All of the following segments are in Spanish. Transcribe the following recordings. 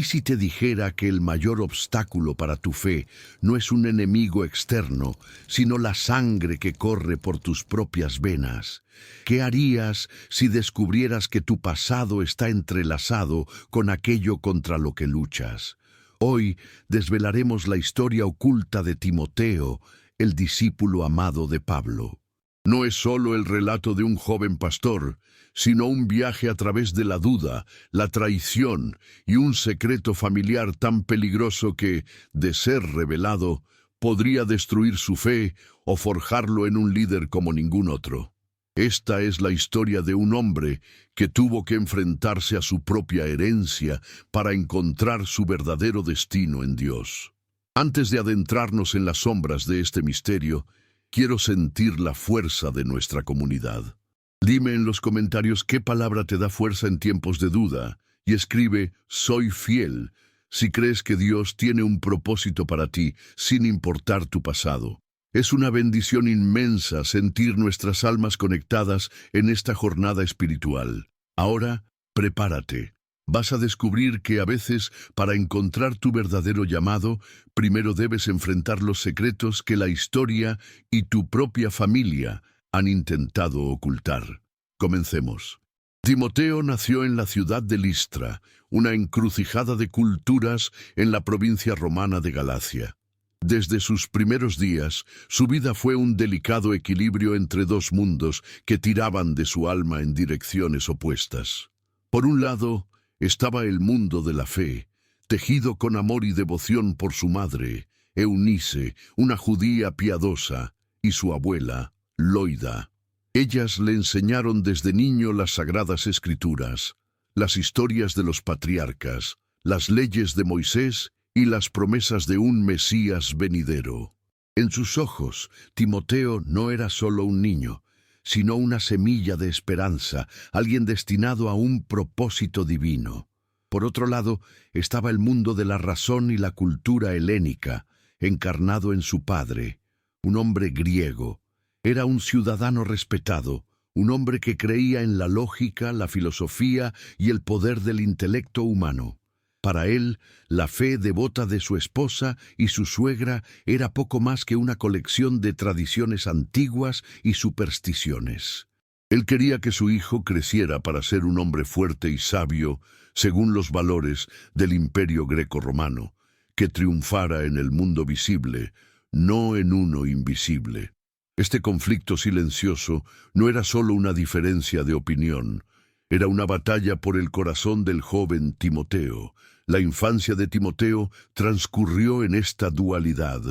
si te dijera que el mayor obstáculo para tu fe no es un enemigo externo, sino la sangre que corre por tus propias venas? ¿Qué harías si descubrieras que tu pasado está entrelazado con aquello contra lo que luchas? Hoy desvelaremos la historia oculta de Timoteo, el discípulo amado de Pablo. No es solo el relato de un joven pastor, sino un viaje a través de la duda, la traición y un secreto familiar tan peligroso que, de ser revelado, podría destruir su fe o forjarlo en un líder como ningún otro. Esta es la historia de un hombre que tuvo que enfrentarse a su propia herencia para encontrar su verdadero destino en Dios. Antes de adentrarnos en las sombras de este misterio, quiero sentir la fuerza de nuestra comunidad. Dime en los comentarios qué palabra te da fuerza en tiempos de duda y escribe «Soy fiel» si crees que Dios tiene un propósito para ti, sin importar tu pasado. Es una bendición inmensa sentir nuestras almas conectadas en esta jornada espiritual. Ahora, prepárate. Vas a descubrir que a veces, para encontrar tu verdadero llamado, primero debes enfrentar los secretos que la historia y tu propia familia han intentado ocultar. Comencemos. Timoteo nació en la ciudad de Listra, una encrucijada de culturas en la provincia romana de Galacia. Desde sus primeros días, su vida fue un delicado equilibrio entre dos mundos que tiraban de su alma en direcciones opuestas. Por un lado, estaba el mundo de la fe, tejido con amor y devoción por su madre, Eunice, una judía piadosa, y su abuela, Loida. Ellas le enseñaron desde niño las sagradas escrituras, las historias de los patriarcas, las leyes de Moisés y las promesas de un Mesías venidero. En sus ojos, Timoteo no era solo un niño, sino una semilla de esperanza, alguien destinado a un propósito divino. Por otro lado, estaba el mundo de la razón y la cultura helénica, encarnado en su padre, un hombre griego. Era un ciudadano respetado, un hombre que creía en la lógica, la filosofía y el poder del intelecto humano. Para él, la fe devota de su esposa y su suegra era poco más que una colección de tradiciones antiguas y supersticiones. Él quería que su hijo creciera para ser un hombre fuerte y sabio, según los valores del imperio greco-romano, que triunfara en el mundo visible, no en uno invisible. Este conflicto silencioso no era solo una diferencia de opinión, era una batalla por el corazón del joven Timoteo. La infancia de Timoteo transcurrió en esta dualidad.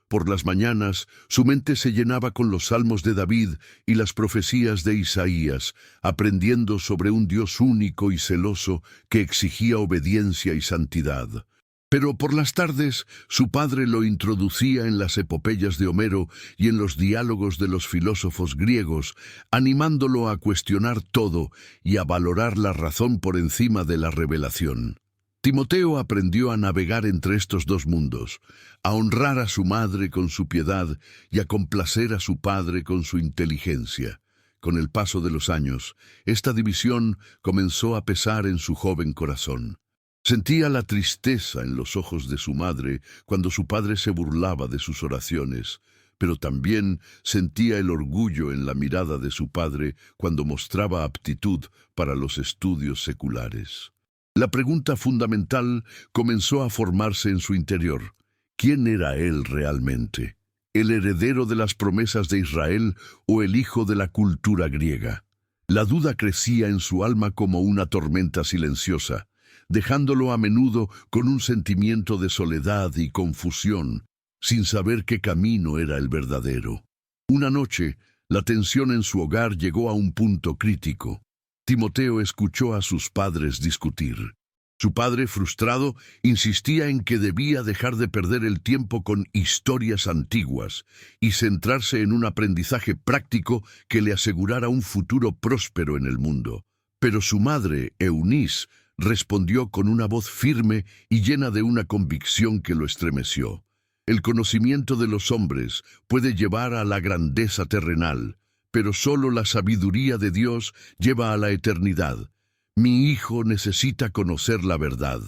Por las mañanas, su mente se llenaba con los salmos de David y las profecías de Isaías, aprendiendo sobre un Dios único y celoso que exigía obediencia y santidad. Pero por las tardes, su padre lo introducía en las epopeyas de Homero y en los diálogos de los filósofos griegos, animándolo a cuestionar todo y a valorar la razón por encima de la revelación. Timoteo aprendió a navegar entre estos dos mundos, a honrar a su madre con su piedad y a complacer a su padre con su inteligencia. Con el paso de los años, esta división comenzó a pesar en su joven corazón. Sentía la tristeza en los ojos de su madre cuando su padre se burlaba de sus oraciones, pero también sentía el orgullo en la mirada de su padre cuando mostraba aptitud para los estudios seculares. La pregunta fundamental comenzó a formarse en su interior. ¿Quién era él realmente? ¿El heredero de las promesas de Israel o el hijo de la cultura griega? La duda crecía en su alma como una tormenta silenciosa, dejándolo a menudo con un sentimiento de soledad y confusión, sin saber qué camino era el verdadero. Una noche, la tensión en su hogar llegó a un punto crítico. Timoteo escuchó a sus padres discutir. Su padre, frustrado, insistía en que debía dejar de perder el tiempo con historias antiguas y centrarse en un aprendizaje práctico que le asegurara un futuro próspero en el mundo. Pero su madre, Eunice, respondió con una voz firme y llena de una convicción que lo estremeció. El conocimiento de los hombres puede llevar a la grandeza terrenal, pero solo la sabiduría de Dios lleva a la eternidad. Mi hijo necesita conocer la verdad.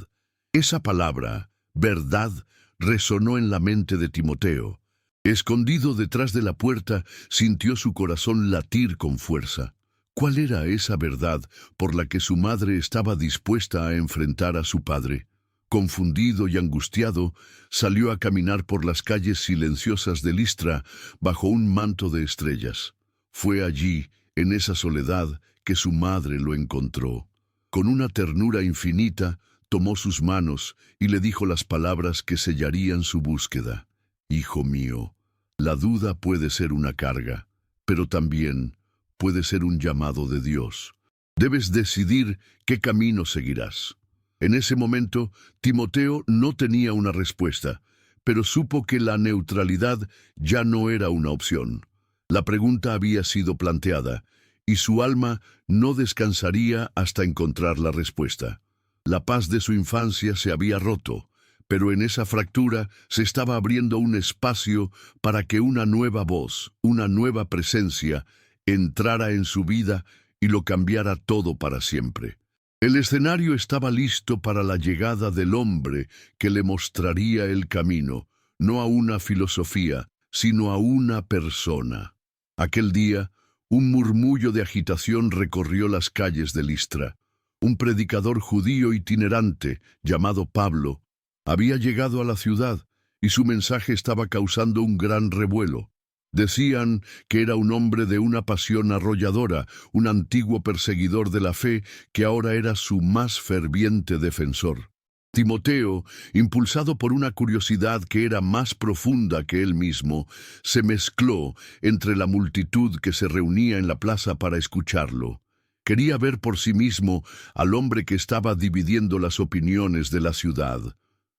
Esa palabra, verdad, resonó en la mente de Timoteo. Escondido detrás de la puerta, sintió su corazón latir con fuerza. ¿Cuál era esa verdad por la que su madre estaba dispuesta a enfrentar a su padre? Confundido y angustiado, salió a caminar por las calles silenciosas de Listra bajo un manto de estrellas. Fue allí, en esa soledad, que su madre lo encontró. Con una ternura infinita, tomó sus manos y le dijo las palabras que sellarían su búsqueda. Hijo mío, la duda puede ser una carga, pero también puede ser un llamado de Dios. Debes decidir qué camino seguirás. En ese momento, Timoteo no tenía una respuesta, pero supo que la neutralidad ya no era una opción. La pregunta había sido planteada, y su alma no descansaría hasta encontrar la respuesta. La paz de su infancia se había roto, pero en esa fractura se estaba abriendo un espacio para que una nueva voz, una nueva presencia, entrara en su vida y lo cambiara todo para siempre. El escenario estaba listo para la llegada del hombre que le mostraría el camino, no a una filosofía, sino a una persona. Aquel día, un murmullo de agitación recorrió las calles de Listra. Un predicador judío itinerante, llamado Pablo, había llegado a la ciudad y su mensaje estaba causando un gran revuelo. Decían que era un hombre de una pasión arrolladora, un antiguo perseguidor de la fe que ahora era su más ferviente defensor. Timoteo, impulsado por una curiosidad que era más profunda que él mismo, se mezcló entre la multitud que se reunía en la plaza para escucharlo. Quería ver por sí mismo al hombre que estaba dividiendo las opiniones de la ciudad.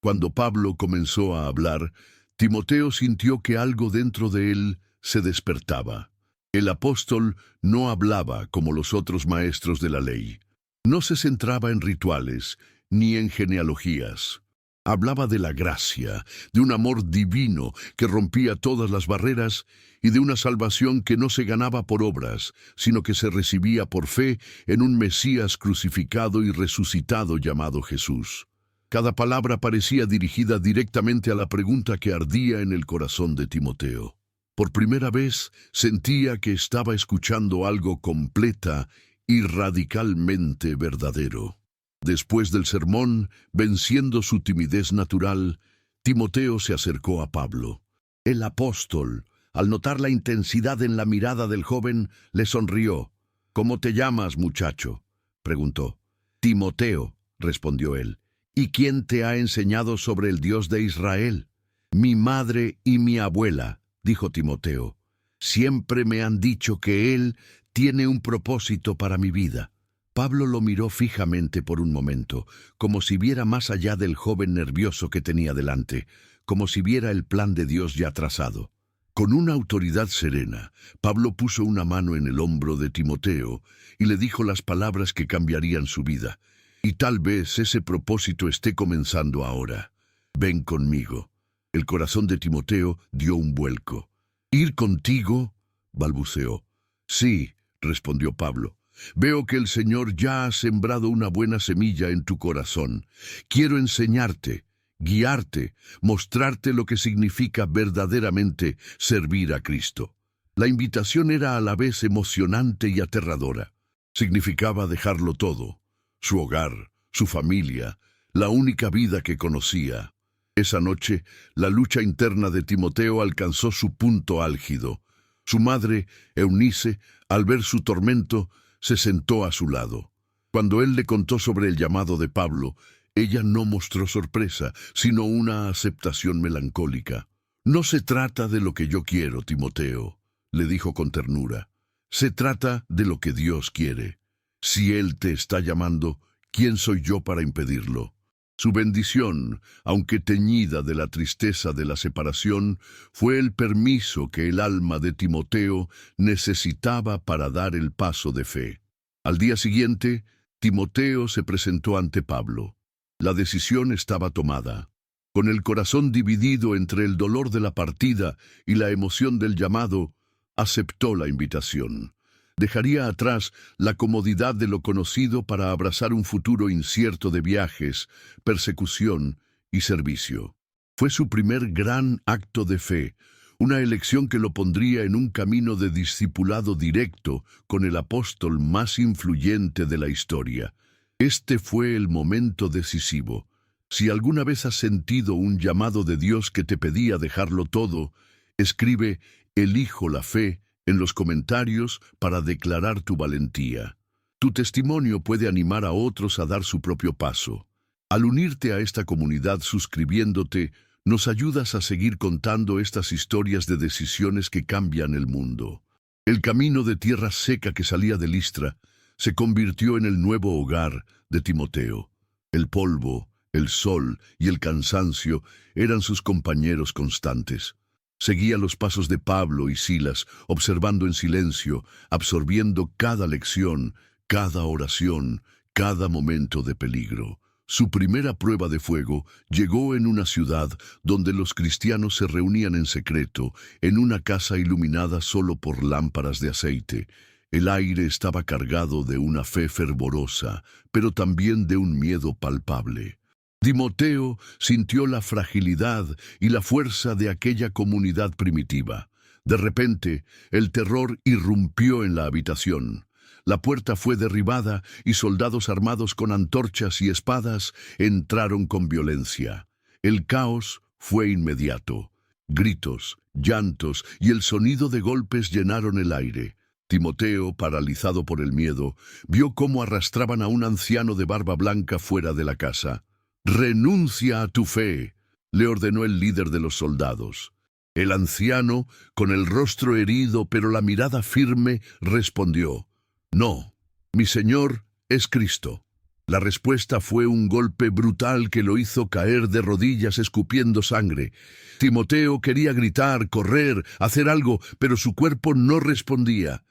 Cuando Pablo comenzó a hablar, Timoteo sintió que algo dentro de él se despertaba. El apóstol no hablaba como los otros maestros de la ley. No se centraba en rituales ni en genealogías. Hablaba de la gracia, de un amor divino que rompía todas las barreras y de una salvación que no se ganaba por obras, sino que se recibía por fe en un Mesías crucificado y resucitado llamado Jesús. Cada palabra parecía dirigida directamente a la pregunta que ardía en el corazón de Timoteo. Por primera vez sentía que estaba escuchando algo completa y radicalmente verdadero. Después del sermón, venciendo su timidez natural, Timoteo se acercó a Pablo. El apóstol, al notar la intensidad en la mirada del joven, le sonrió. «¿Cómo te llamas, muchacho?», preguntó. «Timoteo», respondió él. «¿Y quién te ha enseñado sobre el Dios de Israel?» «Mi madre y mi abuela», dijo Timoteo. «Siempre me han dicho que Él tiene un propósito para mi vida». Pablo lo miró fijamente por un momento, como si viera más allá del joven nervioso que tenía delante, como si viera el plan de Dios ya trazado. Con una autoridad serena, Pablo puso una mano en el hombro de Timoteo y le dijo las palabras que cambiarían su vida. «Y tal vez ese propósito esté comenzando ahora. Ven conmigo». El corazón de Timoteo dio un vuelco. «¿Ir contigo?», balbuceó. «Sí», respondió Pablo. «Veo que el Señor ya ha sembrado una buena semilla en tu corazón. Quiero enseñarte, guiarte, mostrarte lo que significa verdaderamente servir a Cristo». La invitación era a la vez emocionante y aterradora. Significaba dejarlo todo: su hogar, su familia, la única vida que conocía. Esa noche, la lucha interna de Timoteo alcanzó su punto álgido. Su madre, Eunice, al ver su tormento, se sentó a su lado. Cuando él le contó sobre el llamado de Pablo, ella no mostró sorpresa, sino una aceptación melancólica. «No se trata de lo que yo quiero, Timoteo», le dijo con ternura. «Se trata de lo que Dios quiere. Si Él te está llamando, ¿quién soy yo para impedirlo?». Su bendición, aunque teñida de la tristeza de la separación, fue el permiso que el alma de Timoteo necesitaba para dar el paso de fe. Al día siguiente, Timoteo se presentó ante Pablo. La decisión estaba tomada. Con el corazón dividido entre el dolor de la partida y la emoción del llamado, aceptó la invitación. Dejaría atrás la comodidad de lo conocido para abrazar un futuro incierto de viajes, persecución y servicio. Fue su primer gran acto de fe, una elección que lo pondría en un camino de discipulado directo con el apóstol más influyente de la historia. Este fue el momento decisivo. Si alguna vez has sentido un llamado de Dios que te pedía dejarlo todo, escribe «Elijo la fe» en los comentarios para declarar tu valentía. Tu testimonio puede animar a otros a dar su propio paso. Al unirte a esta comunidad suscribiéndote, nos ayudas a seguir contando estas historias de decisiones que cambian el mundo. El camino de tierra seca que salía de Listra se convirtió en el nuevo hogar de Timoteo. El polvo, el sol y el cansancio eran sus compañeros constantes. Seguía los pasos de Pablo y Silas, observando en silencio, absorbiendo cada lección, cada oración, cada momento de peligro. Su primera prueba de fuego llegó en una ciudad donde los cristianos se reunían en secreto, en una casa iluminada solo por lámparas de aceite. El aire estaba cargado de una fe fervorosa, pero también de un miedo palpable. Timoteo sintió la fragilidad y la fuerza de aquella comunidad primitiva. De repente, el terror irrumpió en la habitación. La puerta fue derribada y soldados armados con antorchas y espadas entraron con violencia. El caos fue inmediato. Gritos, llantos y el sonido de golpes llenaron el aire. Timoteo, paralizado por el miedo, vio cómo arrastraban a un anciano de barba blanca fuera de la casa. «Renuncia a tu fe», le ordenó el líder de los soldados. El anciano, con el rostro herido pero la mirada firme, respondió: «No, mi Señor es Cristo». La respuesta fue un golpe brutal que lo hizo caer de rodillas escupiendo sangre. Timoteo quería gritar, correr, hacer algo, pero su cuerpo no respondía.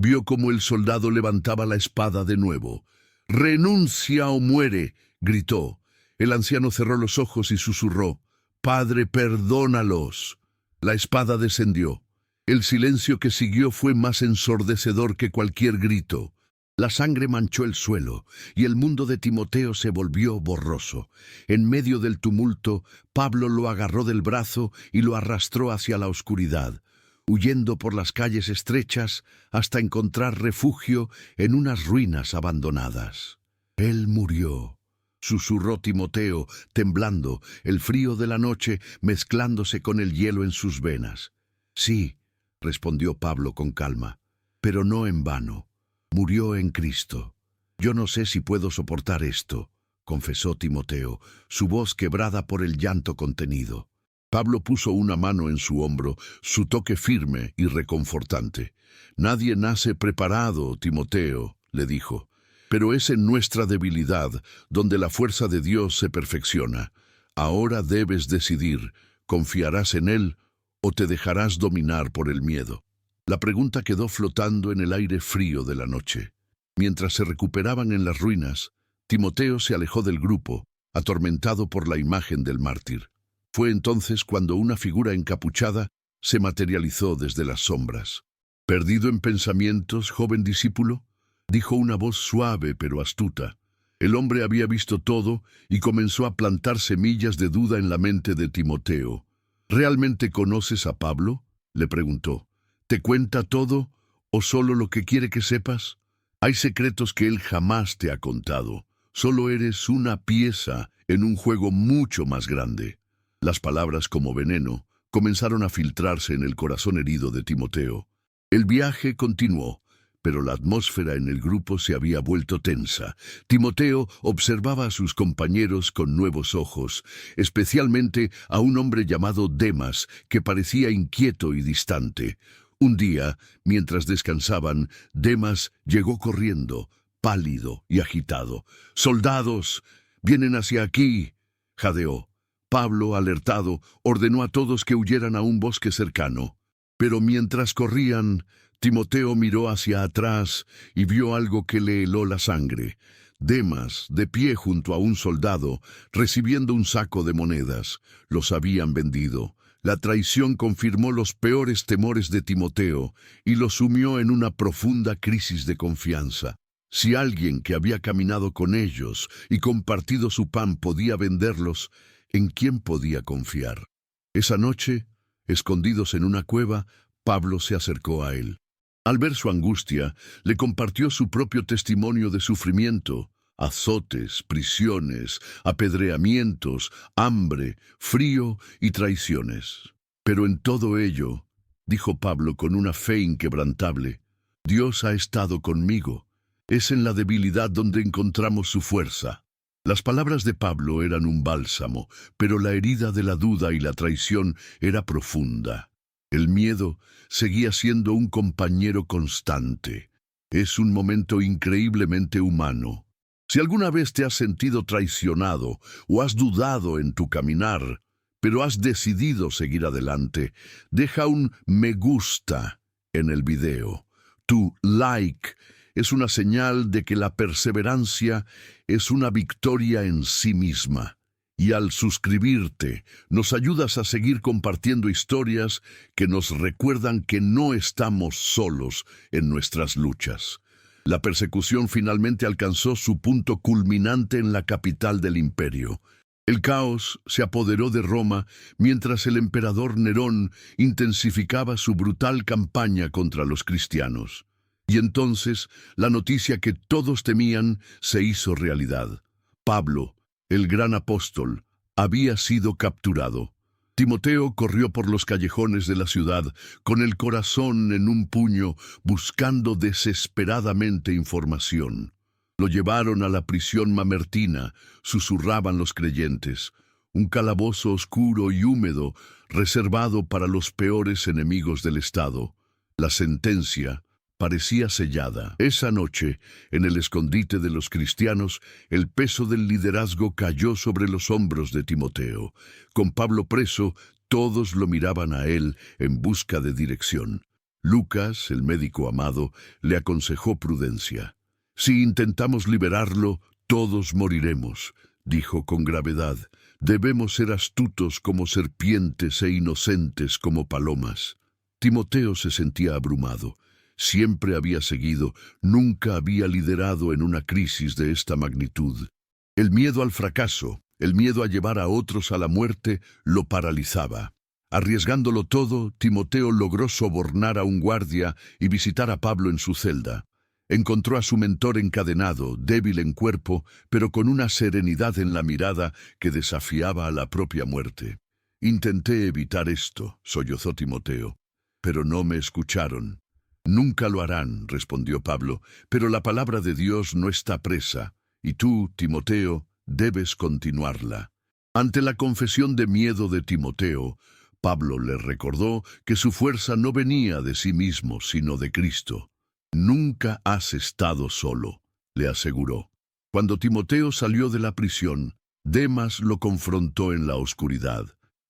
Vio cómo el soldado levantaba la espada de nuevo. «Renuncia o muere», gritó. El anciano cerró los ojos y susurró: «Padre, perdónalos». La espada descendió. El silencio que siguió fue más ensordecedor que cualquier grito. La sangre manchó el suelo y el mundo de Timoteo se volvió borroso. En medio del tumulto, Pablo lo agarró del brazo y lo arrastró hacia la oscuridad, huyendo por las calles estrechas hasta encontrar refugio en unas ruinas abandonadas. Él murió, susurró Timoteo, temblando, el frío de la noche mezclándose con el hielo en sus venas. «Sí», respondió Pablo con calma, «pero no en vano. Murió en Cristo». «Yo no sé si puedo soportar esto», confesó Timoteo, su voz quebrada por el llanto contenido. Pablo puso una mano en su hombro, su toque firme y reconfortante. «Nadie nace preparado, Timoteo», le dijo. «Pero es en nuestra debilidad donde la fuerza de Dios se perfecciona. Ahora debes decidir, ¿confiarás en Él o te dejarás dominar por el miedo?» La pregunta quedó flotando en el aire frío de la noche. Mientras se recuperaban en las ruinas, Timoteo se alejó del grupo, atormentado por la imagen del mártir. Fue entonces cuando una figura encapuchada se materializó desde las sombras. «¿Perdido en pensamientos, joven discípulo?», dijo una voz suave pero astuta. El hombre había visto todo y comenzó a plantar semillas de duda en la mente de Timoteo. «¿Realmente conoces a Pablo?», le preguntó. «¿Te cuenta todo o solo lo que quiere que sepas? Hay secretos que él jamás te ha contado. Solo eres una pieza en un juego mucho más grande». Las palabras, como veneno, comenzaron a filtrarse en el corazón herido de Timoteo. El viaje continuó, pero la atmósfera en el grupo se había vuelto tensa. Timoteo observaba a sus compañeros con nuevos ojos, especialmente a un hombre llamado Demas, que parecía inquieto y distante. Un día, mientras descansaban, Demas llegó corriendo, pálido y agitado. «¡Soldados! ¡Vienen hacia aquí!», jadeó. Pablo, alertado, ordenó a todos que huyeran a un bosque cercano. Pero mientras corrían, Timoteo miró hacia atrás y vio algo que le heló la sangre. Demas, de pie junto a un soldado, recibiendo un saco de monedas. Los habían vendido. La traición confirmó los peores temores de Timoteo y lo sumió en una profunda crisis de confianza. Si alguien que había caminado con ellos y compartido su pan podía venderlos, ¿en quién podía confiar? Esa noche, escondidos en una cueva, Pablo se acercó a él. Al ver su angustia, le compartió su propio testimonio de sufrimiento: azotes, prisiones, apedreamientos, hambre, frío y traiciones. Pero en todo ello, dijo Pablo con una fe inquebrantable, Dios ha estado conmigo. Es en la debilidad donde encontramos su fuerza. Las palabras de Pablo eran un bálsamo, pero la herida de la duda y la traición era profunda. El miedo seguía siendo un compañero constante. Es un momento increíblemente humano. Si alguna vez te has sentido traicionado o has dudado en tu caminar, pero has decidido seguir adelante, deja un me gusta en el video. Tu like es una señal de que la perseverancia es una victoria en sí misma. Y al suscribirte, nos ayudas a seguir compartiendo historias que nos recuerdan que no estamos solos en nuestras luchas. La persecución finalmente alcanzó su punto culminante en la capital del imperio. El caos se apoderó de Roma mientras el emperador Nerón intensificaba su brutal campaña contra los cristianos. Y entonces la noticia que todos temían se hizo realidad. Pablo, el gran apóstol, había sido capturado. Timoteo corrió por los callejones de la ciudad, con el corazón en un puño, buscando desesperadamente información. Lo llevaron a la prisión mamertina, susurraban los creyentes, un calabozo oscuro y húmedo, reservado para los peores enemigos del Estado. La sentencia parecía sellada. Esa noche, en el escondite de los cristianos, el peso del liderazgo cayó sobre los hombros de Timoteo. Con Pablo preso, todos lo miraban a él en busca de dirección. Lucas, el médico amado, le aconsejó prudencia. Si intentamos liberarlo, todos moriremos, dijo con gravedad. Debemos ser astutos como serpientes e inocentes como palomas. Timoteo se sentía abrumado. Siempre había seguido, nunca había liderado en una crisis de esta magnitud. El miedo al fracaso, el miedo a llevar a otros a la muerte, lo paralizaba. Arriesgándolo todo, Timoteo logró sobornar a un guardia y visitar a Pablo en su celda. Encontró a su mentor encadenado, débil en cuerpo, pero con una serenidad en la mirada que desafiaba a la propia muerte. «Intenté evitar esto», sollozó Timoteo, «pero no me escucharon». «Nunca lo harán», respondió Pablo, «pero la palabra de Dios no está presa, y tú, Timoteo, debes continuarla». Ante la confesión de miedo de Timoteo, Pablo le recordó que su fuerza no venía de sí mismo, sino de Cristo. «Nunca has estado solo», le aseguró. Cuando Timoteo salió de la prisión, Demas lo confrontó en la oscuridad.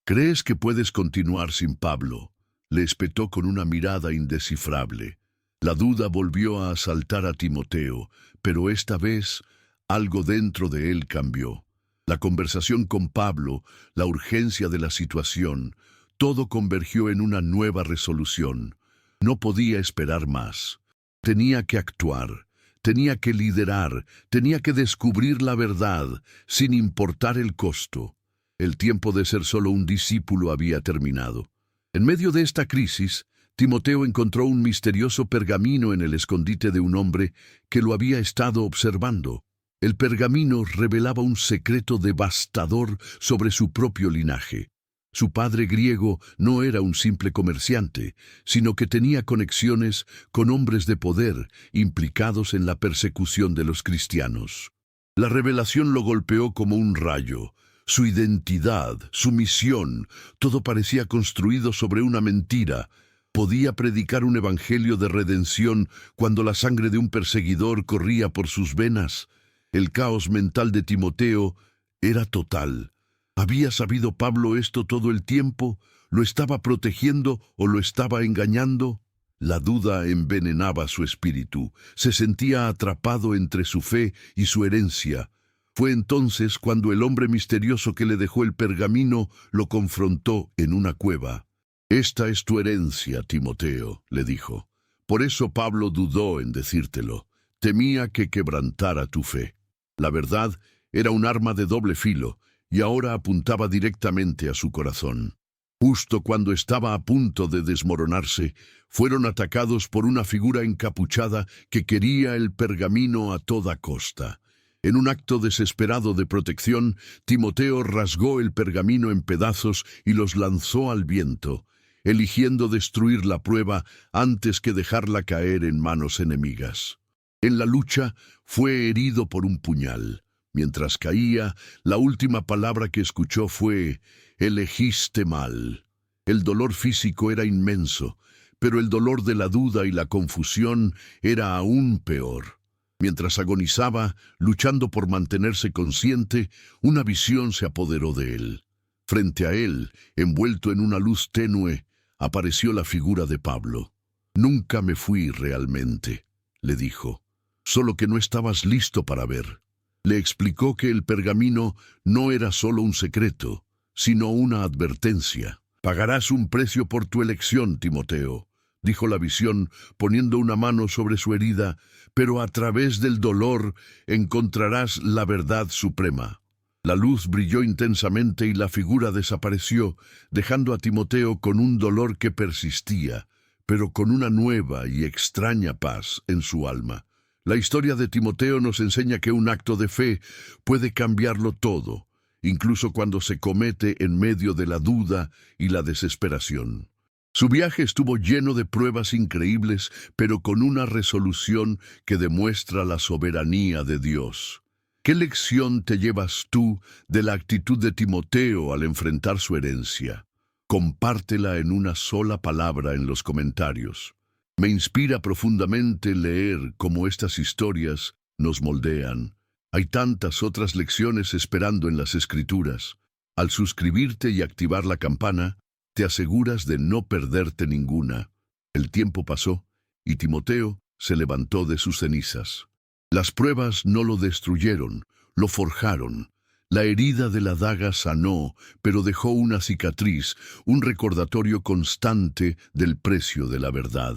«¿Crees que puedes continuar sin Pablo?», le espetó con una mirada indescifrable. La duda volvió a asaltar a Timoteo, pero esta vez algo dentro de él cambió. La conversación con Pablo, la urgencia de la situación, todo convergió en una nueva resolución. No podía esperar más. Tenía que actuar, tenía que liderar, tenía que descubrir la verdad, sin importar el costo. El tiempo de ser solo un discípulo había terminado. En medio de esta crisis, Timoteo encontró un misterioso pergamino en el escondite de un hombre que lo había estado observando. El pergamino revelaba un secreto devastador sobre su propio linaje. Su padre griego no era un simple comerciante, sino que tenía conexiones con hombres de poder implicados en la persecución de los cristianos. La revelación lo golpeó como un rayo. Su identidad, su misión, todo parecía construido sobre una mentira. Podía predicar un evangelio de redención cuando la sangre de un perseguidor corría por sus venas. El caos mental de Timoteo era total. ¿Había sabido Pablo esto todo el tiempo? ¿Lo estaba protegiendo o lo estaba engañando? La duda envenenaba su espíritu. Se sentía atrapado entre su fe y su herencia. Fue entonces cuando el hombre misterioso que le dejó el pergamino lo confrontó en una cueva. «Esta es tu herencia, Timoteo», le dijo. Por eso Pablo dudó en decírtelo. Temía que quebrantara tu fe. La verdad era un arma de doble filo y ahora apuntaba directamente a su corazón. Justo cuando estaba a punto de desmoronarse, fueron atacados por una figura encapuchada que quería el pergamino a toda costa. En un acto desesperado de protección, Timoteo rasgó el pergamino en pedazos y los lanzó al viento, eligiendo destruir la prueba antes que dejarla caer en manos enemigas. En la lucha fue herido por un puñal. Mientras caía, la última palabra que escuchó fue: «Elegiste mal». El dolor físico era inmenso, pero el dolor de la duda y la confusión era aún peor. Mientras agonizaba, luchando por mantenerse consciente, una visión se apoderó de él. Frente a él, envuelto en una luz tenue, apareció la figura de Pablo. «Nunca me fui realmente», le dijo, «solo que no estabas listo para ver». Le explicó que el pergamino no era solo un secreto, sino una advertencia. «Pagarás un precio por tu elección, Timoteo», dijo la visión, poniendo una mano sobre su herida, «pero a través del dolor encontrarás la verdad suprema». La luz brilló intensamente y la figura desapareció, dejando a Timoteo con un dolor que persistía, pero con una nueva y extraña paz en su alma. La historia de Timoteo nos enseña que un acto de fe puede cambiarlo todo, incluso cuando se comete en medio de la duda y la desesperación. Su viaje estuvo lleno de pruebas increíbles, pero con una resolución que demuestra la soberanía de Dios. ¿Qué lección te llevas tú de la actitud de Timoteo al enfrentar su herencia? Compártela en una sola palabra en los comentarios. Me inspira profundamente leer cómo estas historias nos moldean. Hay tantas otras lecciones esperando en las Escrituras. Al suscribirte y activar la campana, te aseguras de no perderte ninguna. El tiempo pasó y Timoteo se levantó de sus cenizas. Las pruebas no lo destruyeron, lo forjaron. La herida de la daga sanó, pero dejó una cicatriz, un recordatorio constante del precio de la verdad.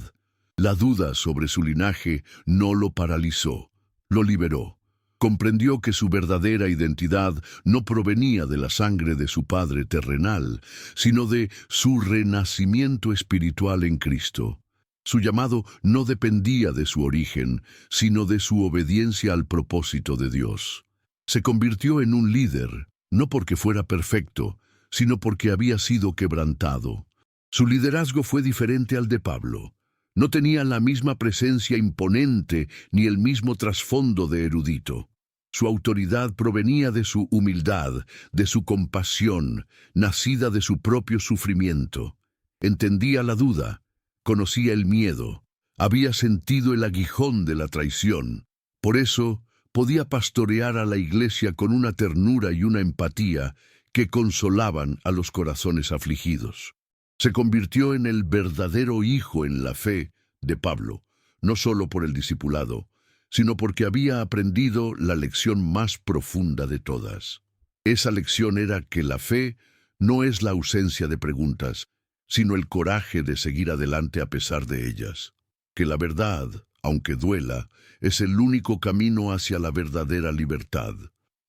La duda sobre su linaje no lo paralizó, lo liberó. Comprendió que su verdadera identidad no provenía de la sangre de su padre terrenal, sino de su renacimiento espiritual en Cristo. Su llamado no dependía de su origen, sino de su obediencia al propósito de Dios. Se convirtió en un líder, no porque fuera perfecto, sino porque había sido quebrantado. Su liderazgo fue diferente al de Pablo. No tenía la misma presencia imponente ni el mismo trasfondo de erudito. Su autoridad provenía de su humildad, de su compasión, nacida de su propio sufrimiento. Entendía la duda, conocía el miedo, había sentido el aguijón de la traición. Por eso podía pastorear a la iglesia con una ternura y una empatía que consolaban a los corazones afligidos. Se convirtió en el verdadero hijo en la fe de Pablo, no solo por el discipulado, sino porque había aprendido la lección más profunda de todas. Esa lección era que la fe no es la ausencia de preguntas, sino el coraje de seguir adelante a pesar de ellas. Que la verdad, aunque duela, es el único camino hacia la verdadera libertad.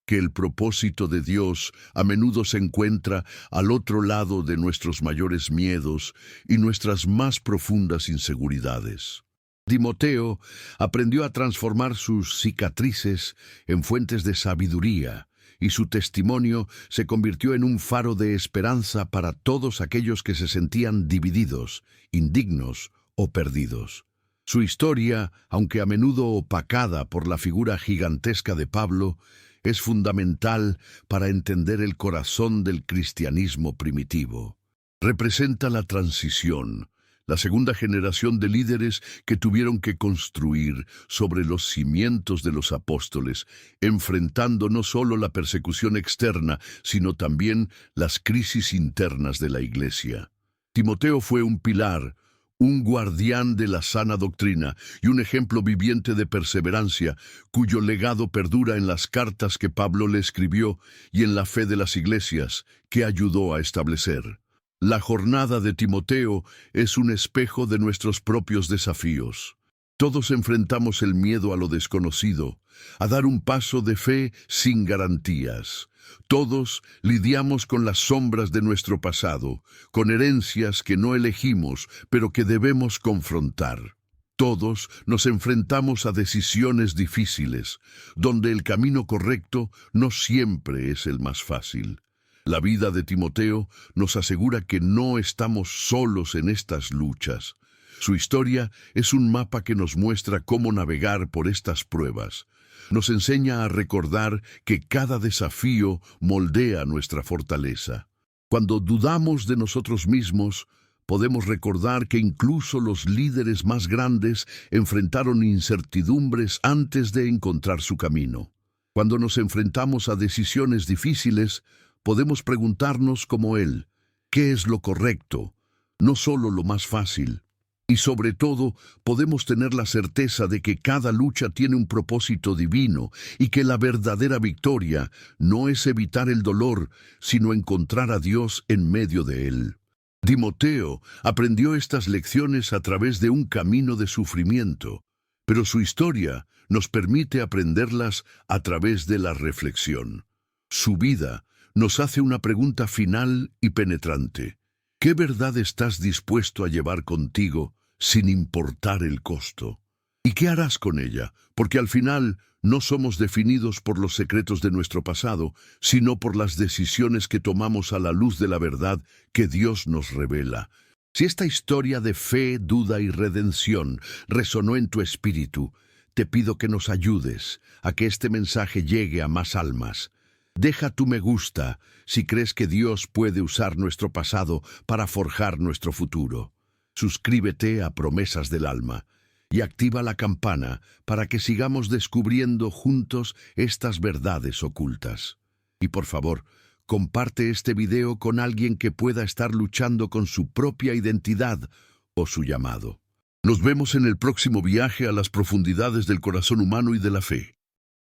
Que el propósito de Dios a menudo se encuentra al otro lado de nuestros mayores miedos y nuestras más profundas inseguridades. Timoteo aprendió a transformar sus cicatrices en fuentes de sabiduría, y su testimonio se convirtió en un faro de esperanza para todos aquellos que se sentían divididos, indignos o perdidos. Su historia, aunque a menudo opacada por la figura gigantesca de Pablo, es fundamental para entender el corazón del cristianismo primitivo. Representa la transición, la segunda generación de líderes que tuvieron que construir sobre los cimientos de los apóstoles, enfrentando no solo la persecución externa, sino también las crisis internas de la iglesia. Timoteo fue un pilar, un guardián de la sana doctrina y un ejemplo viviente de perseverancia, cuyo legado perdura en las cartas que Pablo le escribió y en la fe de las iglesias que ayudó a establecer. La jornada de Timoteo es un espejo de nuestros propios desafíos. Todos enfrentamos el miedo a lo desconocido, a dar un paso de fe sin garantías. Todos lidiamos con las sombras de nuestro pasado, con herencias que no elegimos, pero que debemos confrontar. Todos nos enfrentamos a decisiones difíciles, donde el camino correcto no siempre es el más fácil. La vida de Timoteo nos asegura que no estamos solos en estas luchas. Su historia es un mapa que nos muestra cómo navegar por estas pruebas. Nos enseña a recordar que cada desafío moldea nuestra fortaleza. Cuando dudamos de nosotros mismos, podemos recordar que incluso los líderes más grandes enfrentaron incertidumbres antes de encontrar su camino. Cuando nos enfrentamos a decisiones difíciles, podemos preguntarnos como él, ¿qué es lo correcto? No solo lo más fácil. Y sobre todo, podemos tener la certeza de que cada lucha tiene un propósito divino y que la verdadera victoria no es evitar el dolor, sino encontrar a Dios en medio de él. Timoteo aprendió estas lecciones a través de un camino de sufrimiento, pero su historia nos permite aprenderlas a través de la reflexión. Su vida nos hace una pregunta final y penetrante. ¿Qué verdad estás dispuesto a llevar contigo sin importar el costo? ¿Y qué harás con ella? Porque al final no somos definidos por los secretos de nuestro pasado, sino por las decisiones que tomamos a la luz de la verdad que Dios nos revela. Si esta historia de fe, duda y redención resonó en tu espíritu, te pido que nos ayudes a que este mensaje llegue a más almas. Deja tu me gusta si crees que Dios puede usar nuestro pasado para forjar nuestro futuro. Suscríbete a Promesas del Alma y activa la campana para que sigamos descubriendo juntos estas verdades ocultas. Y por favor, comparte este video con alguien que pueda estar luchando con su propia identidad o su llamado. Nos vemos en el próximo viaje a las profundidades del corazón humano y de la fe.